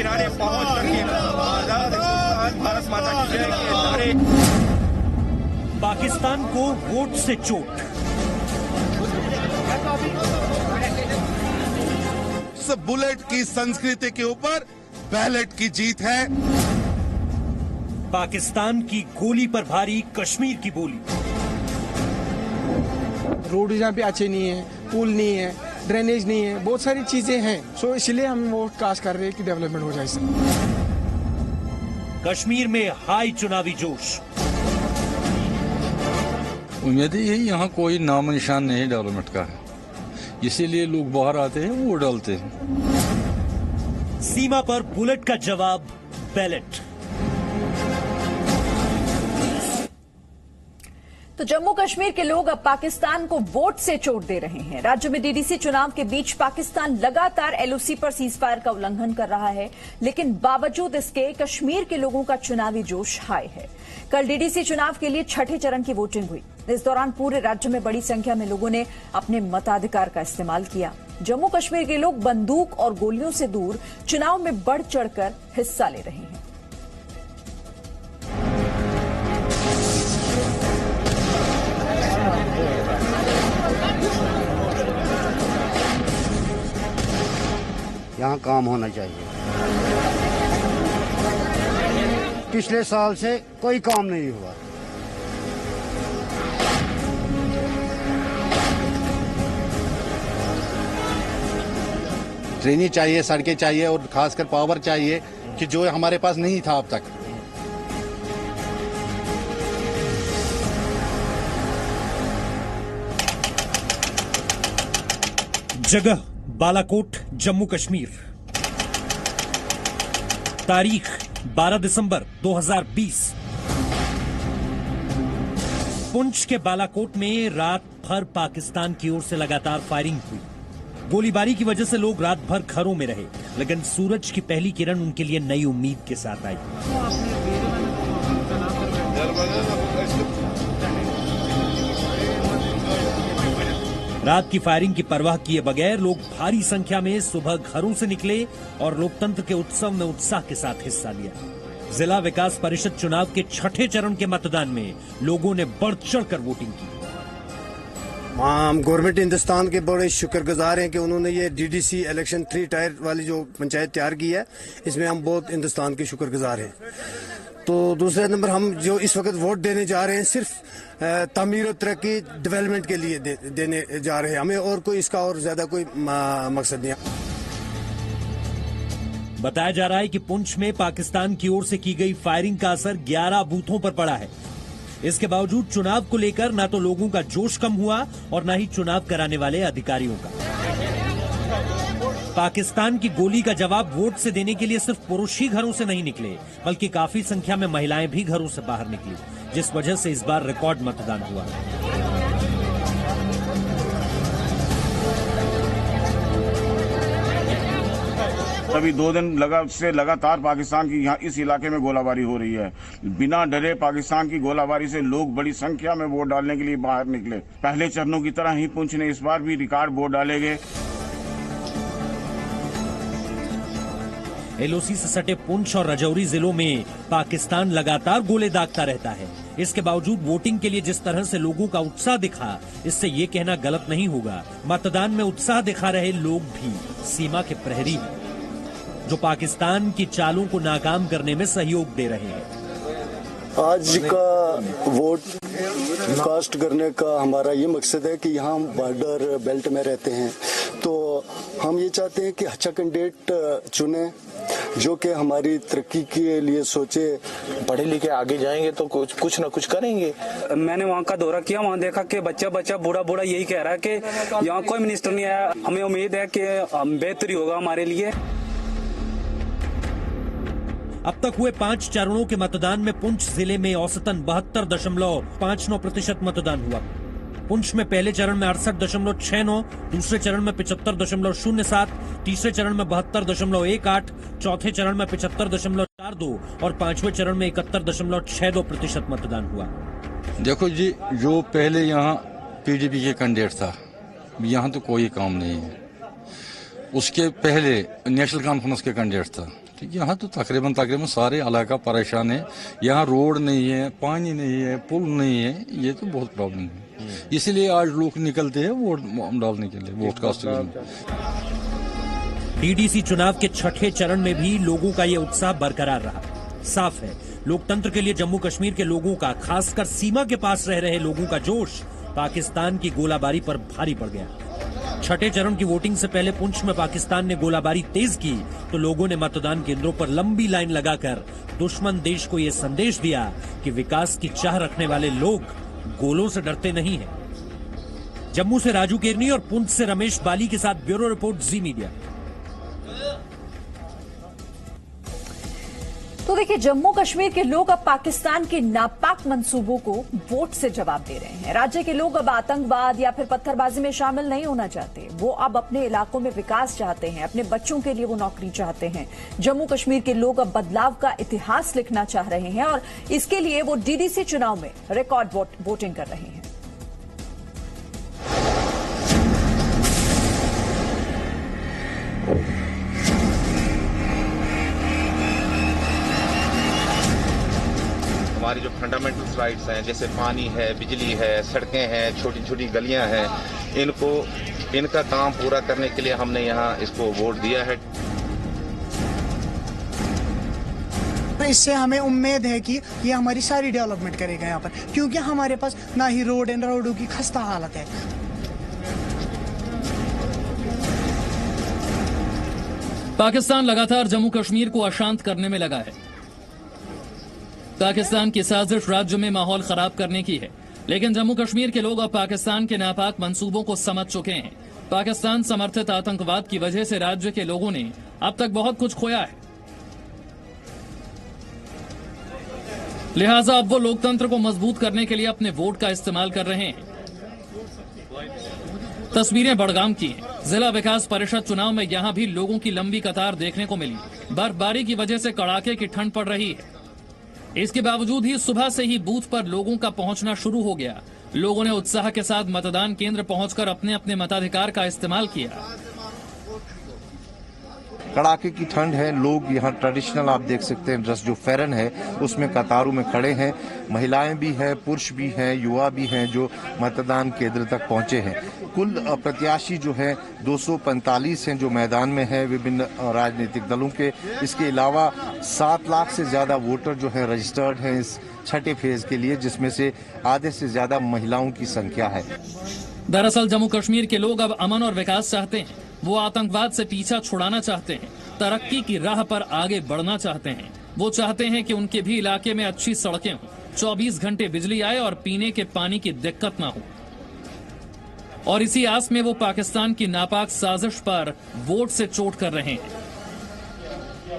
किनारे पहुंच करके आजाद हिंदुस्तान भारत माता की जय के नारे। पाकिस्तान को वोट से चोट। बुलेट की संस्कृति के ऊपर बैलेट की जीत है। पाकिस्तान की गोली पर भारी कश्मीर की बोली। रोड यहाँ पे अच्छे नहीं है, पुल नहीं है, ड्रेनेज नहीं है, बहुत सारी चीजें हैं। सो इसलिए हम वोट कास्ट कर रहे हैं कि डेवलपमेंट हो जाए इससे। कश्मीर में हाई चुनावी जोश। उम्मीद है यहाँ कोई नाम निशान नहीं डेवलपमेंट का है, इसीलिए लोग बाहर आते हैं, वोट डालते हैं। सीमा पर बुलेट का जवाब बैलेट। तो जम्मू कश्मीर के लोग अब पाकिस्तान को वोट से चोट दे रहे हैं। राज्य में डीडीसी चुनाव के बीच पाकिस्तान लगातार एलओसी पर सीजफायर का उल्लंघन कर रहा है, लेकिन बावजूद इसके कश्मीर के लोगों का चुनावी जोश हाई है। कल डीडीसी चुनाव के लिए छठे चरण की वोटिंग हुई। इस दौरान पूरे राज्य में बड़ी संख्या में लोगों ने अपने मताधिकार का इस्तेमाल किया। जम्मू कश्मीर के लोग बंदूक और गोलियों से दूर चुनाव में बढ़ चढ़कर हिस्सा ले रहे हैं। यहाँ काम होना चाहिए। पिछले साल से कोई काम नहीं हुआ। ट्रेनें चाहिए, सड़कें चाहिए और खासकर पावर चाहिए कि जो हमारे पास नहीं था अब तक। जगह बालाकोट, जम्मू कश्मीर। तारीख 12 दिसंबर 2020। पुंछ के बालाकोट में रात भर पाकिस्तान की ओर से लगातार फायरिंग हुई। गोलीबारी की वजह से लोग रात भर घरों में रहे, लेकिन सूरज की पहली किरण उनके लिए नई उम्मीद के साथ आई। रात की फायरिंग की परवाह किए बगैर लोग भारी संख्या में सुबह घरों से निकले और लोकतंत्र के उत्सव में उत्साह के साथ हिस्सा लिया। जिला विकास परिषद चुनाव के छठे चरण के मतदान में लोगों ने बढ़ चढ़कर वोटिंग की। हम गवर्नमेंट हिंदुस्तान के बड़े शुक्रगुजार हैं कि उन्होंने ये डीडीसी इलेक्शन 3 टायर वाली जो पंचायत तैयार की है, इसमें हम बहुत हिंदुस्तान के शुक्रगुजार हैं। तो दूसरे नंबर हम जो इस वक्त वोट देने जा रहे हैं सिर्फ तामीर और तरक्की डेवलपमेंट के लिए देने जा रहे हैं। हमें और कोई इसका और ज्यादा कोई मकसद नहीं। बताया जा रहा है कि पुंछ में पाकिस्तान की ओर से की गई फायरिंग का असर 11 बूथों पर पड़ा है। इसके बावजूद चुनाव को लेकर न तो लोगों का जोश कम हुआ और न ही चुनाव कराने वाले अधिकारियों का। पाकिस्तान की गोली का जवाब वोट से देने के लिए सिर्फ पुरुष ही घरों से नहीं निकले, बल्कि काफी संख्या में महिलाएं भी घरों से बाहर निकली, जिस वजह से इस बार रिकॉर्ड मतदान हुआ। अभी 2 दिन लगातार पाकिस्तान की यहाँ इस इलाके में गोलाबारी हो रही है। बिना डरे पाकिस्तान की गोलाबारी से लोग बड़ी संख्या में वोट डालने के लिए बाहर निकले। पहले चरणों की तरह ही पुंछ ने इस बार भी रिकॉर्ड वोट डाले गए। एलओसी से सटे पुंछ और राजौरी जिलों में पाकिस्तान लगातार गोले दागता रहता है। इसके बावजूद वोटिंग के लिए जिस तरह से लोगों का उत्साह दिखा, इससे ये कहना गलत नहीं होगा मतदान में उत्साह दिखा रहे लोग भी सीमा के प्रहरी हैं, जो पाकिस्तान की चालों को नाकाम करने में सहयोग दे रहे हैं। आज का वोट कास्ट करने का हमारा ये मकसद है कि यहाँ हम बॉर्डर बेल्ट में रहते हैं, तो हम ये चाहते हैं कि अच्छा कैंडिडेट चुने जो कि हमारी तरक्की के लिए सोचे। पढ़े लिखे आगे जाएंगे तो कुछ ना कुछ करेंगे। मैंने वहाँ का दौरा किया, वहाँ देखा कि बच्चा बूढ़ा यही कह रहा है कि यहाँ कोई मिनिस्टर नहीं आया। हमें उम्मीद है कि बेहतरी होगा हमारे लिए। अब तक हुए 5 चरणों के मतदान में पुंछ जिले में औसतन 72.59% मतदान हुआ। पुंछ में पहले चरण में 68.69, दूसरे चरण में 75.07, तीसरे चरण में 72.18, चौथे चरण में 75.42 और पांचवें चरण में 71.62% मतदान हुआ। देखो जी, जो पहले यहाँ पीडीपी के कैंडिडेट था, यहाँ तो कोई काम नहीं है। उसके पहले नेशनल कॉन्फ्रेंस के कैंडिडेट था। ठीक, यहाँ तो तकरीबन सारे इलाका परेशान है। यहाँ रोड नहीं है, पानी नहीं है, पुल नहीं है, ये तो बहुत प्रॉब्लम है। इसीलिए आज लोग निकलते हैं वोट डालने के लिए, वोट कास्ट करने। डीडीसी चुनाव के छठे चरण में भी लोगों का ये उत्साह बरकरार रहा। साफ है, लोकतंत्र के लिए जम्मू कश्मीर के लोगों का, खासकर सीमा के पास रह रहे लोगों का जोश पाकिस्तान की गोलाबारी पर भारी पड़ गया। छठे चरण की वोटिंग से पहले पुंछ में पाकिस्तान ने गोलाबारी तेज की तो लोगों ने मतदान केंद्रों पर लंबी लाइन लगाकर दुश्मन देश को यह संदेश दिया कि विकास की चाह रखने वाले लोग गोलों से डरते नहीं हैं। जम्मू से राजू केरनी और पुंछ से रमेश बाली के साथ ब्यूरो रिपोर्ट, जी मीडिया। तो देखिए, जम्मू कश्मीर के लोग अब पाकिस्तान के नापाक मंसूबों को वोट से जवाब दे रहे हैं। राज्य के लोग अब आतंकवाद या फिर पत्थरबाजी में शामिल नहीं होना चाहते। वो अब अपने इलाकों में विकास चाहते हैं, अपने बच्चों के लिए वो नौकरी चाहते हैं। जम्मू कश्मीर के लोग अब बदलाव का इतिहास लिखना चाह रहे हैं और इसके लिए वो डीडीसी चुनाव में रिकॉर्ड वोटिंग कर रहे हैं। हमारी जो फंडामेंटल राइट्स हैं, जैसे पानी है, बिजली है, सड़कें हैं, छोटी छोटी गलियां हैं, इनका काम पूरा करने के लिए हमने यहाँ इसको वोट दिया है। तो इससे हमें उम्मीद है कि ये हमारी सारी डेवलपमेंट करेगा यहाँ पर, क्योंकि हमारे पास ना ही रोडों की खस्ता हालत है। पाकिस्तान लगातार जम्मू कश्मीर को अशांत करने में लगा है। पाकिस्तान की साजिश राज्य में माहौल खराब करने की है, लेकिन जम्मू कश्मीर के लोग अब पाकिस्तान के नापाक मंसूबों को समझ चुके हैं। पाकिस्तान समर्थित आतंकवाद की वजह से राज्य के लोगों ने अब तक बहुत कुछ खोया है, लिहाजा अब वो लोकतंत्र को मजबूत करने के लिए अपने वोट का इस्तेमाल कर रहे हैं। तस्वीरें बड़गाम की हैं। जिला विकास परिषद चुनाव में यहां भी लोगों की लंबी कतार देखने को मिली। बर्फबारी की वजह से कड़ाके की ठंड पड़ रही है। इसके बावजूद ही सुबह से ही बूथ पर लोगों का पहुंचना शुरू हो गया। लोगों ने उत्साह के साथ मतदान केंद्र पहुंचकर अपने अपने मताधिकार का इस्तेमाल किया। कड़ाके की ठंड है, लोग यहाँ ट्रेडिशनल आप देख सकते हैं ड्रेस जो फेरन है उसमें कतारों में खड़े हैं। महिलाएं भी हैं, पुरुष भी हैं, युवा भी हैं जो मतदान केंद्र तक पहुंचे हैं। कुल प्रत्याशी जो है 245 हैं जो मैदान में है विभिन्न राजनीतिक दलों के। इसके अलावा 7 लाख से ज्यादा वोटर जो है रजिस्टर्ड हैं इस छठे फेज के लिए, जिसमें से आधे से ज्यादा महिलाओं की संख्या है। दरअसल जम्मू कश्मीर के लोग अब अमन और विकास चाहते हैं। वो आतंकवाद से पीछा छुड़ाना चाहते हैं, तरक्की की राह पर आगे बढ़ना चाहते हैं। वो चाहते हैं कि उनके भी इलाके में अच्छी सड़कें हों, 24 घंटे बिजली आए और पीने के पानी की दिक्कत ना हो। और इसी आस में वो पाकिस्तान की नापाक साजिश पर वोट से चोट कर रहे हैं।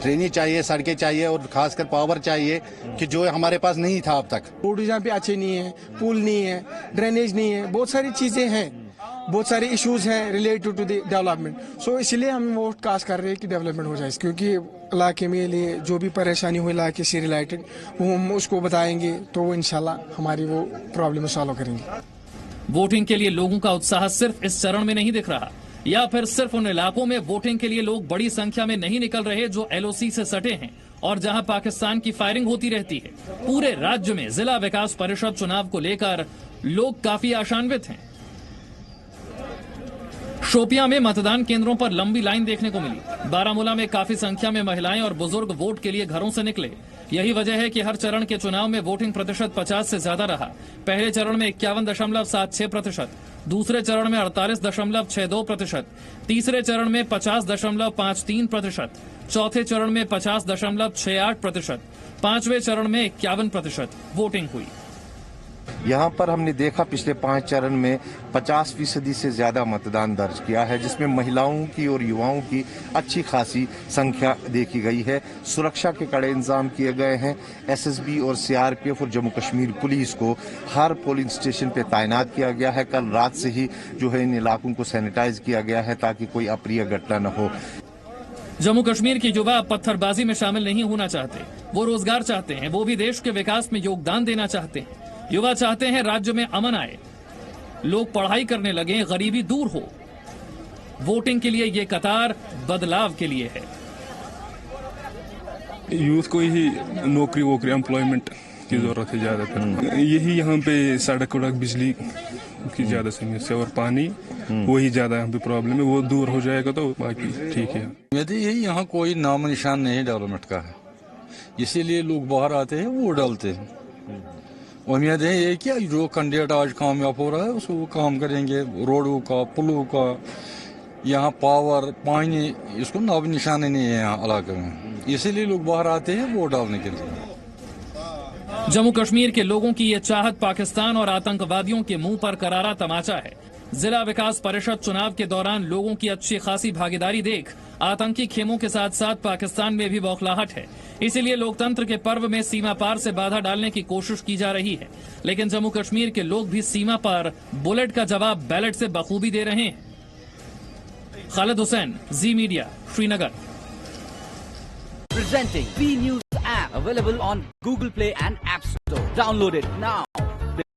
ट्रेनें चाहिए, सड़कें चाहिए और खासकर पावर चाहिए कि जो हमारे पास नहीं था अब तक। रोड यहाँ पे अच्छे नहीं है, पुल नहीं है, ड्रेनेज नहीं है, बहुत सारी चीजें हैं, बहुत सारे इश्यूज हैं रिलेटेड टू द डेवलपमेंट। सो इसलिए हम वोट कास्ट कर रहे हैं कि डेवलपमेंट हो जाए, क्योंकि इलाके में लिए जो भी परेशानी हो इलाके से रिलेटेड वो हम उसको बताएंगे तो वो इंशाल्लाह हमारी वो प्रॉब्लम सॉल्व करेंगे। वोटिंग के लिए लोगों का उत्साह सिर्फ इस चरण में नहीं दिख रहा, या फिर सिर्फ उन इलाकों में वोटिंग के लिए लोग बड़ी संख्या में नहीं निकल रहे जो एलओसी से सटे हैं और जहां पाकिस्तान की फायरिंग होती रहती है। पूरे राज्य में जिला विकास परिषद चुनाव को लेकर लोग काफी आशान्वित हैं। शोपियां में मतदान केंद्रों पर लंबी लाइन देखने को मिली। बारामूला में काफी संख्या में महिलाएं और बुजुर्ग वोट के लिए घरों से निकले। यही वजह है कि हर चरण के चुनाव में वोटिंग प्रतिशत 50 से ज्यादा रहा। पहले चरण में 51.76%, दूसरे चरण में 48.62%, तीसरे चरण में 50.53%, चौथे चरण में 50.68%, पांचवें चरण में 51% वोटिंग हुई। यहाँ पर हमने देखा पिछले 5 चरण में 50% से ज्यादा मतदान दर्ज किया है, जिसमें महिलाओं की और युवाओं की अच्छी खासी संख्या देखी गई है। सुरक्षा के कड़े इंतजाम किए गए हैं। एसएसबी और सीआरपीएफ और जम्मू कश्मीर पुलिस को हर पोलिंग स्टेशन पे तैनात किया गया है। कल रात से ही जो है इन इलाकों को सैनिटाइज किया गया है ताकि कोई अप्रिय घटना न हो। जम्मू कश्मीर के युवा पत्थरबाजी में शामिल नहीं होना चाहते। वो रोजगार चाहते हैं, वो भी देश के विकास में योगदान देना चाहते हैं। युवा चाहते हैं राज्य में अमन आए, लोग पढ़ाई करने लगे, गरीबी दूर हो। वोटिंग के लिए ये कतार बदलाव के लिए है। यूथ को ही नौकरी वोकरी एम्प्लॉयमेंट की जरूरत है ज्यादातर। यही यहाँ पे सड़क वड़क बिजली की ज्यादा समस्या और पानी वही ज्यादा यहाँ पे प्रॉब्लम है। वो दूर हो जाएगा तो बाकी ठीक है। यदि यही यहाँ कोई नाम निशान नहीं डेवलपमेंट का है, इसीलिए लोग बाहर आते हैं, वोट डालते हैं। उम्मीद है ये कि जो कैंडिडेट आज कामयाब हो रहा है उसको वो काम करेंगे। रोडों का, पुलों का, यहाँ पावर, पानी, इसको नाम निशान नहीं है यहाँ इलाके में, इसीलिए लोग बाहर आते हैं वोट डालने के लिए। जम्मू कश्मीर के लोगों की ये चाहत पाकिस्तान और आतंकवादियों के मुंह पर करारा तमाचा है। जिला विकास परिषद चुनाव के दौरान लोगों की अच्छी खासी भागीदारी देख आतंकी खेमों के साथ साथ पाकिस्तान में भी बौखलाहट है। इसीलिए लोकतंत्र के पर्व में सीमा पार से बाधा डालने की कोशिश की जा रही है। लेकिन जम्मू कश्मीर के लोग भी सीमा पर बुलेट का जवाब बैलेट से बखूबी दे रहे हैं। Khalid Hussain, Zee media, Srinagar. Presenting B News app available on Google Play and App Store. Download it now.